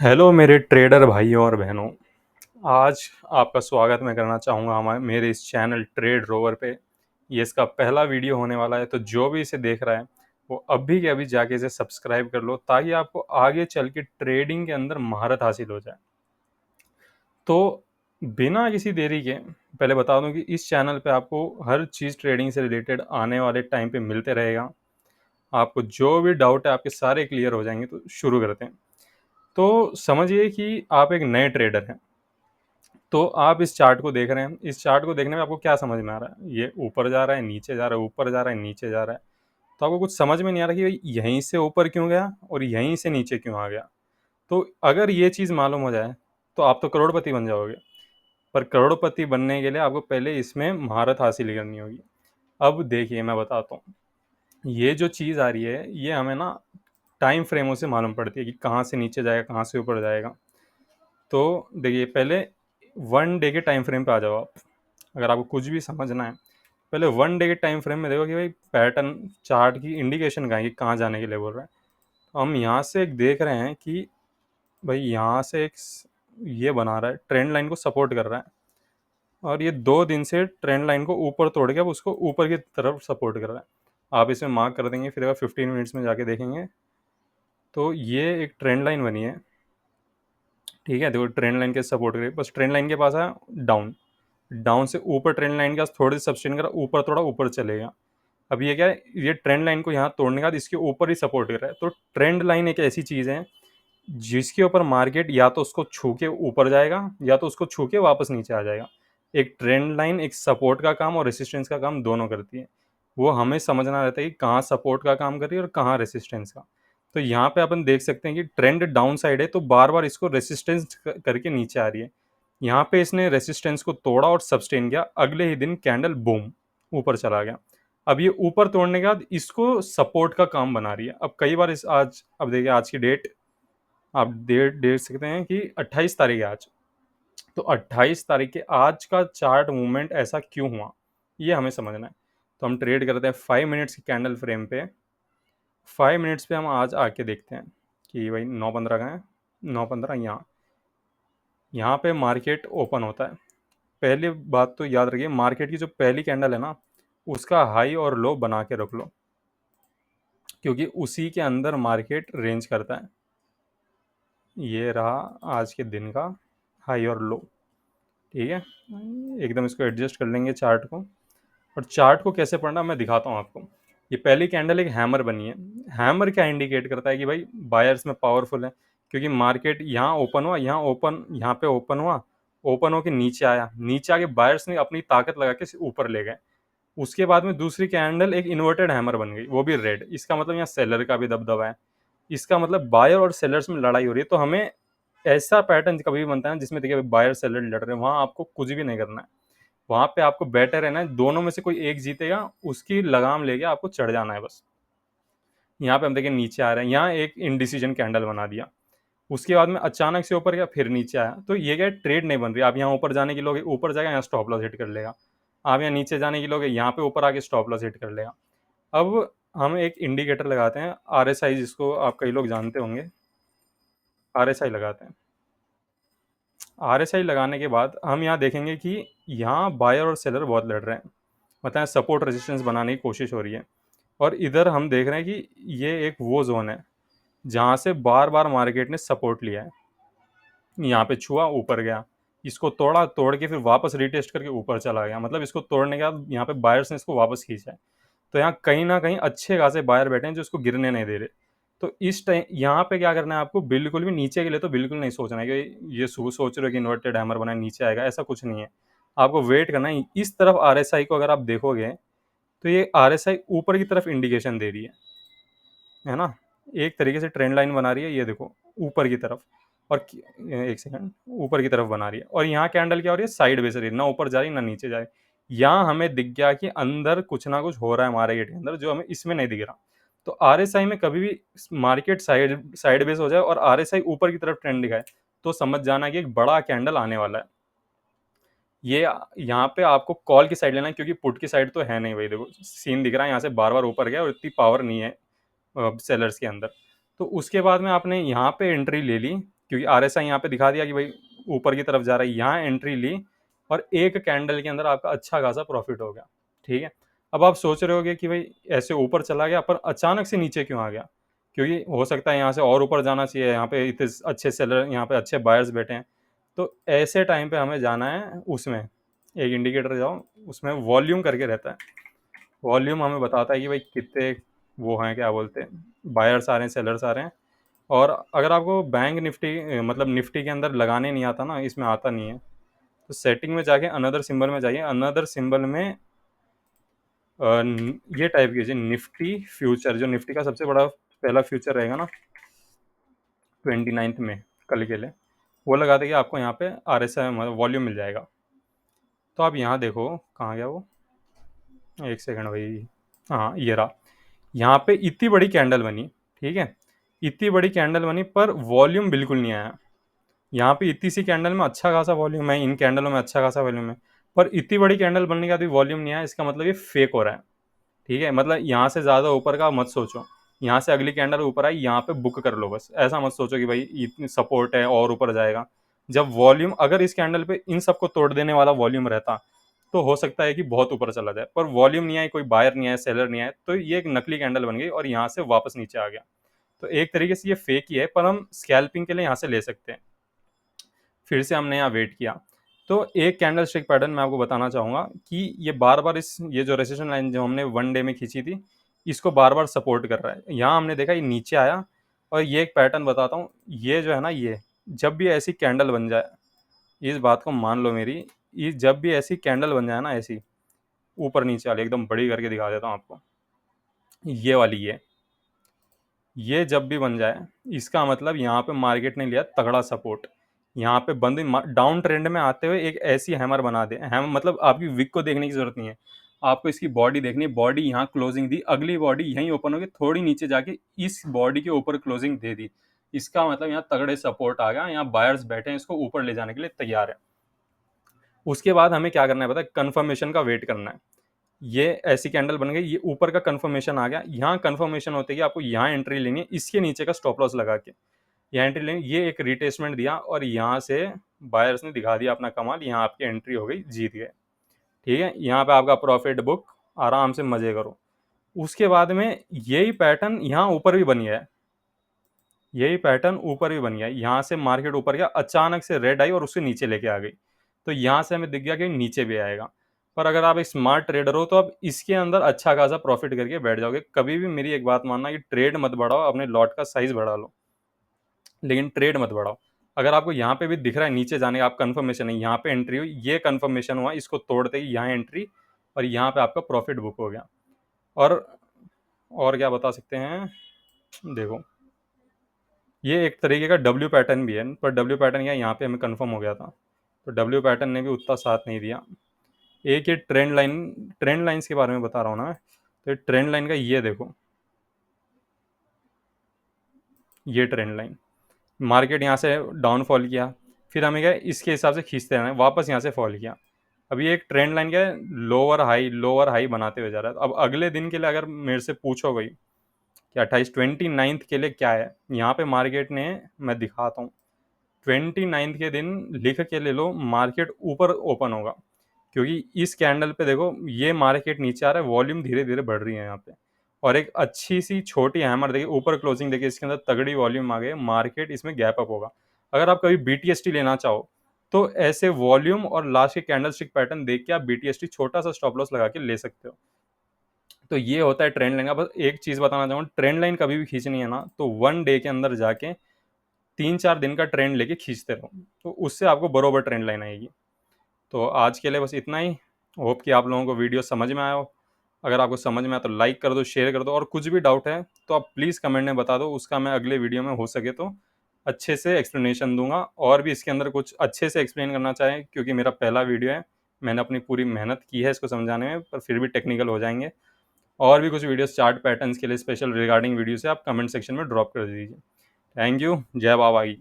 Hello मेरे trader भाइयों और बहनों। आज आपका स्वागत मैं करना चाहूँगा हमारे मेरे इस चैनल ट्रेड रोवर पे। ये इसका पहला वीडियो होने वाला है, तो जो भी इसे देख रहा है वो अभी के अभी जाके इसे सब्सक्राइब कर लो ताकि आपको आगे चल के ट्रेडिंग के अंदर महारत हासिल हो जाए। तो बिना किसी देरी के पहले बता दूं कि इस चैनल पे आपको हर चीज़ ट्रेडिंग से रिलेटेड आने वाले टाइम पे मिलते रहेगा। आपको जो भी डाउट है आपके सारे क्लियर हो जाएंगे। तो शुरू करते हैं। तो समझिए कि आप एक नए ट्रेडर हैं। तो आप इस चार्ट को देख रहे हैं। इस चार्ट को देखने में आपको क्या समझ में आ रहा है? ये ऊपर जा रहा है, नीचे जा रहा है, ऊपर जा रहा है, नीचे जा रहा है। तो आपको कुछ समझ में नहीं आ रहा कि भाई यहीं से ऊपर क्यों गया और यहीं से नीचे क्यों आ गया। तो अगर ये चीज़ मालूम हो जाए तो आप तो करोड़पति बन जाओगे। पर करोड़पति बनने के लिए आपको पहले इसमें महारत हासिल करनी होगी। अब देखिए मैं बताता हूँ। ये जो चीज़ आ रही है ये हमें ना टाइम फ्रेमों से मालूम पड़ती है कि कहाँ से नीचे जाएगा, कहाँ से ऊपर जाएगा। तो देखिए पहले 1 डे के टाइम फ्रेम पे आ जाओ आप। अगर आपको कुछ भी समझना है, पहले 1 डे के टाइम फ्रेम में देखो कि भाई पैटर्न चार्ट की इंडिकेशन कहाँ है कि कहाँ जाने के लिए बोल रहा है। तो हम यहाँ से एक देख रहे हैं कि भाई यहाँ से एक ये बना रहा है, ट्रेंड लाइन को सपोर्ट कर रहा है। और ये 2 दिन से ट्रेंड लाइन को ऊपर तोड़ के अब उसको ऊपर की तरफ सपोर्ट कर रहा है। आप इसमें मार्क कर देंगे, फिर अगर 15 मिनट्स में जाके देखेंगे तो ये एक ट्रेंड लाइन बनी है। ठीक है, देखो ट्रेंड लाइन के सपोर्ट करे, बस ट्रेंड लाइन के पास है डाउन। डाउन से ऊपर ट्रेंड लाइन का थोड़ी सी सब्सटेन करा, ऊपर थोड़ा ऊपर चलेगा। अब ये क्या है, ये ट्रेंड लाइन को यहाँ तोड़ने के बाद इसके ऊपर ही सपोर्ट कर रहा है। तो ट्रेंड लाइन एक ऐसी चीज़ है जिसके ऊपर मार्केट या तो उसको छू के ऊपर जाएगा या तो उसको छू के वापस नीचे आ जाएगा। एक ट्रेंड लाइन एक सपोर्ट का काम और रेसिस्टेंस का काम दोनों करती है। वो हमें समझना रहता है कि कहाँ सपोर्ट का काम कर रही है और कहाँ रेसिस्टेंस का। तो यहाँ पे अपन देख सकते हैं कि ट्रेंड डाउन साइड है, तो बार बार इसको रेसिस्टेंस करके नीचे आ रही है। यहाँ पे इसने रेसिस्टेंस को तोड़ा और सब्सटेन किया, अगले ही दिन कैंडल बूम ऊपर चला गया। अब ये ऊपर तोड़ने के बाद इसको सपोर्ट का काम बना रही है। अब कई बार इस आज अब देखिए आज की डेट आप डेट देख सकते हैं कि 28 तारीख है आज। तो 28 तारीख के आज का चार्ट मूवमेंट ऐसा क्यों हुआ, ये हमें समझना है। तो हम ट्रेड करते हैं 5 मिनट्स की कैंडल फ्रेम पे। 5 मिनट्स पे हम आज आके देखते हैं कि भाई 9:15 का है। 9:15 यहाँ यहाँ पे मार्केट ओपन होता है। पहली बात तो याद रखिए, मार्केट की जो पहली कैंडल है ना, उसका हाई और लो बना के रख लो, क्योंकि उसी के अंदर मार्केट रेंज करता है। ये रहा आज के दिन का हाई और लो। ठीक है, एकदम इसको एडजस्ट कर लेंगे चार्ट को। और चार्ट को कैसे पढ़ना मैं दिखाता हूँ आपको। ये पहली कैंडल एक हैमर बनी है। हैमर क्या इंडिकेट करता है कि भाई बायर्स में पावरफुल है, क्योंकि मार्केट यहाँ ओपन हुआ, यहाँ ओपन, यहाँ पे ओपन हुआ, ओपन होके नीचे आया, नीचे आके बायर्स ने अपनी ताकत लगा के ऊपर ले गए। उसके बाद में दूसरी कैंडल एक इन्वर्टेड हैमर बन गई, वो भी रेड। इसका मतलब यहाँ सेलर का भी दबदबा है। इसका मतलब बायर और सेलर्स में लड़ाई हो रही है। तो हमें ऐसा पैटर्न कभी भी बनता है जिसमें देखिए बायर सेलर लड़ रहे हैं, वहां आपको कुछ भी नहीं करना है। वहां पे आपको बेटर रहना है, दोनों में से कोई एक जीतेगा, उसकी लगाम लेके आपको चढ़ जाना है बस। यहाँ पे हम देखिए नीचे आ रहे हैं, यहाँ एक इनडिसीजन कैंडल बना दिया। उसके बाद में अचानक से ऊपर गया, फिर नीचे आया। तो ये क्या, ट्रेड नहीं बन रही। आप यहाँ ऊपर जाने की लोगे, ऊपर जाएगा, यहाँ स्टॉप लॉस हिट कर लेगा। आप यहाँ नीचे जाने की लोगे, यहाँ पे ऊपर आके स्टॉप लॉस हिट कर लेगा। अब हम एक इंडिकेटर लगाते हैं, RSI, जिसको आप कई लोग जानते होंगे। RSI लगाते हैं। RSI लगाने के बाद हम यहाँ देखेंगे कि यहाँ बायर और सेलर बहुत लड़ रहे हैं, मतलब सपोर्ट रेजिस्टेंस बनाने की कोशिश हो रही है। और इधर हम देख रहे हैं कि ये एक वो जोन है जहाँ से बार बार मार्केट ने सपोर्ट लिया है। यहाँ पे छुआ, ऊपर गया, इसको तोड़ा, तोड़ के फिर वापस रिटेस्ट करके ऊपर चला गया। मतलब इसको तोड़ने के बाद यहाँ पे बायर्स ने इसको वापस खींचा है। तो यहाँ कहीं ना कहीं अच्छे खासे बायर बैठे हैं जो इसको गिरने नहीं दे रहे। तो इस टाइम यहाँ पे क्या करना है आपको, बिल्कुल भी नीचे के लिए तो बिल्कुल नहीं सोचना है कि ये सोच रहे हो कि इन्वर्टेड हैमर बना नीचे आएगा, ऐसा कुछ नहीं है। आपको वेट करना है। इस तरफ RSI को अगर आप देखोगे तो ये RSI ऊपर की तरफ इंडिकेशन दे रही है ना। एक तरीके से ट्रेंड लाइन बना रही है, ये देखो ऊपर की तरफ। और एक सेकंड, ऊपर की तरफ बना रही है। और यहाँ कैंडल क्या हो रही है, साइड वेज रही है, ना ऊपर जा रही ना नीचे जा रही। यहाँ हमें दिख गया कि अंदर कुछ ना कुछ हो रहा है मार्केट के अंदर, जो हमें इसमें नहीं दिख रहा। तो RSI में कभी भी मार्केट साइड वेज हो जाए और RSI ऊपर की तरफ ट्रेंड दिखाए, तो समझ जाना कि एक बड़ा कैंडल आने वाला है। ये यहाँ पे आपको कॉल की साइड लेना है, क्योंकि पुट की साइड तो है नहीं। भाई देखो सीन दिख रहा है, यहाँ से बार बार ऊपर गया और इतनी पावर नहीं है सेलर्स के अंदर। तो उसके बाद में आपने यहाँ पे एंट्री ले ली क्योंकि RSI यहाँ पे दिखा दिया कि भाई ऊपर की तरफ जा रहा है, यहाँ एंट्री ली और एक कैंडल के अंदर आपका अच्छा खासा प्रॉफिट हो गया। ठीक है, अब आप सोच रहे होगे कि भाई ऐसे ऊपर चला गया पर अचानक से नीचे क्यों आ गया? क्योंकि हो सकता है यहाँ से और ऊपर जाना चाहिए, यहाँ पे इतने अच्छे सेलर, यहाँ पे अच्छे बायर्स बैठे हैं। तो ऐसे टाइम पे हमें जाना है उसमें, एक इंडिकेटर जाओ, उसमें वॉल्यूम करके रहता है। वॉल्यूम हमें बताता है कि भाई कितने वो हैं, क्या बोलते हैं, बायर्स आ रहे हैं, सेलर्स आ रहे हैं। और अगर आपको बैंक निफ्टी मतलब निफ्टी के अंदर लगाने नहीं आता ना, इसमें आता नहीं है, तो सेटिंग में जाके अनदर सिंबल में जाइए। अनदर सिंबल में ये टाइप कीजिए निफ्टी फ्यूचर, जो निफ्टी का सबसे बड़ा पहला फ्यूचर रहेगा ना 29 में, कल के लिए, वो लगा देंगे, आपको यहाँ पे RSI मतलब वॉल्यूम मिल जाएगा। तो आप यहाँ देखो, कहाँ गया वो, एक सेकंड भाई, हाँ ये रहा। यहाँ पे इतनी बड़ी कैंडल बनी, ठीक है, इतनी बड़ी कैंडल बनी पर वॉल्यूम बिल्कुल नहीं आया। यहाँ पे इतनी सी कैंडल में अच्छा खासा वॉल्यूम है, इन कैंडलों में अच्छा खासा वॉल्यूम है, पर इतनी बड़ी कैंडल बनने के बाद भी वॉल्यूम नहीं आया, इसका मतलब ये फेक हो रहा है। ठीक है, मतलब यहाँ से ज़्यादा ऊपर का मत सोचो, यहाँ से अगली कैंडल ऊपर आई, यहाँ पे बुक कर लो बस, ऐसा मत सोचो कि भाई इतनी सपोर्ट है और ऊपर जाएगा। जब वॉल्यूम, अगर इस कैंडल पे इन सबको तोड़ देने वाला वॉल्यूम रहता तो हो सकता है कि बहुत ऊपर चला जाए, पर वॉल्यूम नहीं आई, कोई बायर नहीं आया, सेलर नहीं आया, तो ये एक नकली कैंडल बन गई और यहाँ से वापस नीचे आ गया। तो एक तरीके से ये फेक ही है, पर हम स्कैल्पिंग के लिए यहाँ से ले सकते हैं। फिर से हमने यहाँ वेट किया, तो एक कैंडल स्टिक पैटर्न मैं आपको बताना चाहूँगा कि ये बार बार ये जो रेसिस्टेंस लाइन जो हमने 1 डे में खींची थी, इसको बार बार सपोर्ट कर रहा है। यहाँ हमने देखा ये नीचे आया, और ये एक पैटर्न बताता हूँ, ये जो है ना, ये जब भी ऐसी कैंडल बन जाए, इस बात को मान लो मेरी, ये जब भी ऐसी कैंडल बन जाए ना, ऐसी ऊपर नीचे वाली, एकदम बड़ी करके दिखा देता हूँ आपको, ये वाली, ये जब भी बन जाए, इसका मतलब यहाँ पे मार्केट ने लिया तगड़ा सपोर्ट। यहाँ पे बंद डाउन ट्रेंड में आते हुए एक ऐसी हैमर बना दे, हैम मतलब आपकी विक को देखने की जरूरत नहीं है, आपको इसकी बॉडी देखनी है। बॉडी यहाँ क्लोजिंग दी, अगली बॉडी यहीं ओपन होगी, थोड़ी नीचे जाके इस बॉडी के ऊपर क्लोजिंग दे दी, इसका मतलब यहाँ तगड़े सपोर्ट आ गया, यहाँ बायर्स बैठे हैं, इसको ऊपर ले जाने के लिए तैयार है। उसके बाद हमें क्या करना है पता है, कंफर्मेशन का वेट करना है। ये ऐसी कैंडल बन गई, ये ऊपर का कंफर्मेशन आ गया, यहाँ कंफर्मेशन होते ही आपको यहाँ एंट्री लेनी है, इसके नीचे का स्टॉप लॉस लगा के यहाँ एंट्री लेनी। ये एक रिटेस्टमेंट दिया और यहाँ से बायर्स ने दिखा दिया अपना कमाल, यहाँ आपकी एंट्री हो गई, जीत गए। ठीक है, यहाँ पे आपका प्रॉफिट बुक, आराम से मजे करो। उसके बाद में यही पैटर्न यहाँ ऊपर भी बन गया है, यही पैटर्न ऊपर भी बन गया, यहाँ से मार्केट ऊपर गया, अचानक से रेड आई और उससे नीचे लेके आ गई, तो यहाँ से हमें दिख गया कि नीचे भी आएगा। पर अगर आप एक स्मार्ट ट्रेडर हो तो आप इसके अंदर अच्छा खासा प्रॉफिट करके बैठ जाओगे। कभी भी मेरी एक बात मानना कि ट्रेड मत बढ़ाओ, अपने लॉट का साइज बढ़ा लो, लेकिन ट्रेड मत बढ़ाओ। अगर आपको यहाँ पे भी दिख रहा है नीचे जाने का, आप कंफर्मेशन है, यहाँ पे एंट्री हुई, ये कंफर्मेशन हुआ, इसको तोड़ते ही यहाँ एंट्री, और यहाँ पे आपका प्रॉफिट बुक हो गया। और क्या बता सकते हैं, देखो ये एक तरीके का डब्ल्यू पैटर्न भी है, पर डब्ल्यू पैटर्न यहाँ पे हमें कंफर्म हो गया था, तो डब्ल्यू पैटर्न ने भी उतना साथ नहीं दिया। एक ये ट्रेंड लाइन्स के बारे में बता रहा हूँ ना मैं, तो ट्रेंड लाइन का ये देखो, ये ट्रेंड लाइन, मार्केट यहाँ से डाउनफॉल किया, फिर हमें क्या इसके हिसाब से खींचते रहना है, वापस यहाँ से फॉल किया। अभी एक ट्रेंड लाइन क्या है, लोअर हाई बनाते हुए जा रहा है। अब अगले दिन के लिए अगर मेरे से पूछो गई कि 29 के लिए क्या है, यहाँ पे मार्केट ने, मैं दिखाता हूँ, 29 के दिन लिख के ले लो, मार्केट ऊपर ओपन होगा, क्योंकि इस कैंडल पे देखो ये मार्केट नीचे आ रहा है, वॉल्यूम धीरे धीरे बढ़ रही है यहाँ पे, और एक अच्छी सी छोटी हैमर देखिए, ऊपर क्लोजिंग देखिए, इसके अंदर तगड़ी वॉल्यूम आ गई, मार्केट इसमें गैप अप होगा। अगर आप कभी BTST लेना चाहो तो ऐसे वॉल्यूम और लास्ट के कैंडल स्टिक पैटर्न देख के आप BTST छोटा सा स्टॉप लॉस लगा के ले सकते हो। तो ये होता है ट्रेंड लाइन का। बस एक चीज़ बताना चाहूँगा, ट्रेंड लाइन कभी भी खींचनी है ना, तो 1 डे के अंदर जाके 3-4 दिन का ट्रेंड लेके खींचते रहो, तो उससे आपको बरोबर ट्रेंड लाइन आएगी। तो आज के लिए बस इतना ही। होप कि आप लोगों को वीडियो समझ में आया हो। अगर आपको समझ में आया तो लाइक कर दो, शेयर कर दो, और कुछ भी डाउट है तो आप प्लीज़ कमेंट में बता दो, उसका मैं अगले वीडियो में हो सके तो अच्छे से एक्सप्लेनेशन दूंगा। और भी इसके अंदर कुछ अच्छे से एक्सप्लेन करना चाहें, क्योंकि मेरा पहला वीडियो है, मैंने अपनी पूरी मेहनत की है इसको समझाने में, पर फिर भी टेक्निकल हो जाएंगे। और भी कुछ वीडियोस चार्ट पैटर्न्स के लिए स्पेशल रिगार्डिंग वीडियो से आप कमेंट सेक्शन में ड्रॉप कर दीजिए। Thank you. जय बाबा की।